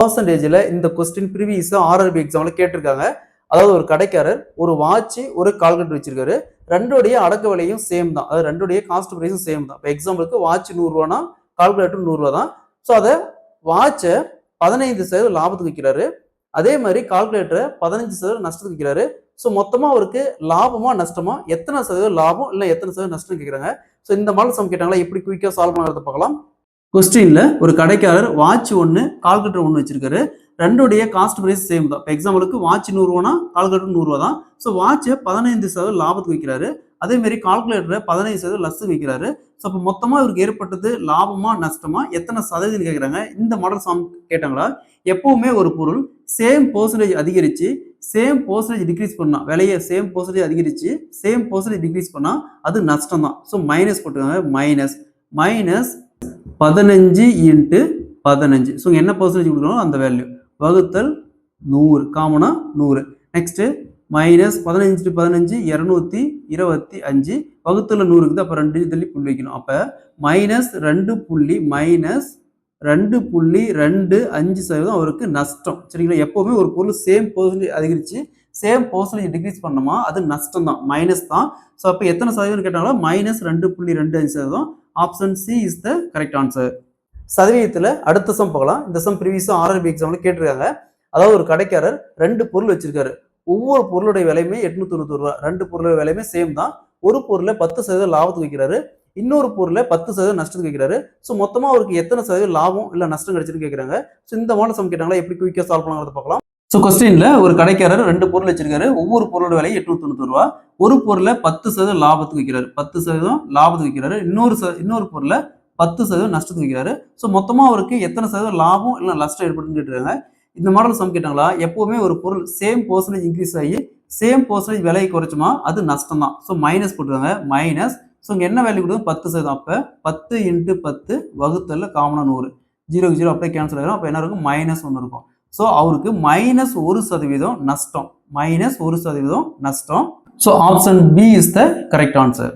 பர்சன்டேஜ்ல இந்த question ப்ரீவியஸா RRB எக்ஸாம்ல கேட்டிருக்காங்க. அதாவது ஒரு கடைக்காரர் ஒரு வாட்ச் ஒரு கால்குலேட்டர் வச்சிருக்காரு. ரெண்டோடைய அடக்க விலையும் சேம் தான். அதாவது ரெண்டோடைய காஸ்ட் பிரைஸும் சேம் தான். இப்போ எக்ஸாம்பிளுக்கு வாட்ச் 100 ரூபானா கால்குலேட்டர் 100 ரூபா தான். ஸோ அதை வாட்சை 15% லாபத்துக்கு விற்கிறாரு. அதே மாதிரி கால்குலேட்டரை 15% நஷ்டத்துக்கு விற்கிறாரு. ஸோ மொத்தமா அவருக்கு லாபமா நஷ்டமா எத்தனை சதவீதம் லாபம் இல்லை எத்தனை சதவீதம் நஷ்டம் கேட்குறாங்க. ஸோ இந்த மாடல் சம் கேட்டாங்களா, எப்படி குயிக்காக சால்வ் பண்ணுறத பார்க்கலாம். கொஸ்டின்ல ஒரு கடைக்காரர் வாட்ச் 1 கால்குலேட்டர் 1 வச்சிருக்காரு. ரெண்டுடைய காஸ்ட் பிரைஸ் சேம் தான். இப்போ எக்ஸாம்பிளுக்கு வாட்ச் 100 ரூபானா கால்குலேட்டர் 100 ரூபா தான். ஸோ வாட்சை 15% லாபத்துக்கு விற்கிறாரு. அதே மாதிரி கால்குலேட்டரை 15% லஸ்ஸுக்கு விற்கிறாரு. ஸோ அப்போ மொத்தமாக இவருக்கு ஏற்பட்டது லாபமா நஷ்டமா எத்தனை சதவீதம் கேட்குறாங்க. இந்த மாடல் சம் கேட்டாங்களா, எப்பவுமே ஒரு பொருள் சேம் பர்சன்டேஜ் அதிகரிச்சு சேம் பர்சன்டேஜ் டிக்ரீஸ் பண்ணா, விலையை சேம் பர்சன்டேஜ் அதிகரிச்சு சேம் பர்சன்டேஜ் டிக்ரீஸ் பண்ணா அது நஷ்டம் தான். ஸோ மைனஸ் போட்டுருக்காங்க. மைனஸ் 15 × 15. ஸோ என்ன பர்சன்டேஜ் கொடுக்கணும் அந்த வேல்யூ வகுத்தல் 100 காமனா 100. நெக்ஸ்ட் மைனஸ் 15 × 15 225 வகுத்தல் 100 இருக்குது. அப்போ 2 தள்ளி புள்ளி வைக்கணும். அப்போ -2.25% அவருக்கு நஷ்டம். சரிங்களா, எப்பவுமே ஒரு பொருள் சேம் பர்சன்டேஜ் அதிகரிச்சு சேம் பர்சன்டேஜ் டிக்ரீஸ் பண்ணணுமா அது நஷ்டம் தான், மைனஸ் தான். ஸோ அப்போ எத்தனை சதவீதம் கேட்டாலும் -2.25%. Option C is the correct answer. சதவீதத்தில் அடுத்த சம் பார்க்கலாம். இந்த சம் ப்ரீவியஸாக ஆர்ஆர்பி எக்ஸாம்ல கேட்டிருக்காங்க. அதாவது ஒரு கடைக்காரர் 2 பொருள் வச்சிருக்காரு. ஒவ்வொரு பொருளுடைய விலையுமே 891 ரூபா. 2 பொருளுடைய விலையுமே சேம் தான். ஒரு பொருளை 10% லாபத்துக்கு வைக்கிறாரு, இன்னொரு பொருளை 10% நஷ்டத்துக்கு வைக்கிறாரு. ஸோ மொத்தமாக அவருக்கு எத்தனை சதவீதம் லாபம் இல்லை நஷ்டம் கிடைச்சுன்னு கேட்குறாங்க. ஸோ இந்த மாடல் சம் கேட்டாங்களா, எப்படி குயிக்காக சால்வ் பண்ணாங்கிறத பார்க்கலாம். ஸோ கொஸ்டின்ல ஒரு கடைக்காரர் 2 பொருள் வச்சிருக்காரு. ஒவ்வொரு பொருளோட விலை 890 ரூபா. ஒரு பொருளை 10% லாபத்துக்கு வைக்கிறாரு, 10% லாபத்துக்கு வைக்கிறாரு. இன்னொரு பொருளை 10% நஷ்டத்துக்கு வைக்கிறாரு. ஸோ மொத்தமாக அவருக்கு எத்தனை சதவீதம் லாபம் இல்லை நஷ்டம் ஏற்படுன்னு கேட்டுருக்காங்க. இந்த மாடல் சம் கேட்டாங்களா, எப்பவுமே ஒரு பொருள் சேம் பர்சன்டேஜ் இன்க்ரீஸ் ஆகி சேம் பர்சன்டேஜ் விலையை குறைச்சுமா அது நஷ்டம் தான். ஸோ மைனஸ் போட்டுருக்காங்க. மைனஸ் ஸோ இங்கே என்ன வேல்யூ கொடுக்கும் 10%. அப்போ 10 × 10 வகுத்தல் காமனா 100. 0 0 அப்படியே கேன்சல் ஆகிடும். அப்போ என்ன இருக்கும் -1 இருக்கும். ஸோ அவருக்கு -1% நஷ்டம். -1% நஷ்டம். So option B is the correct answer.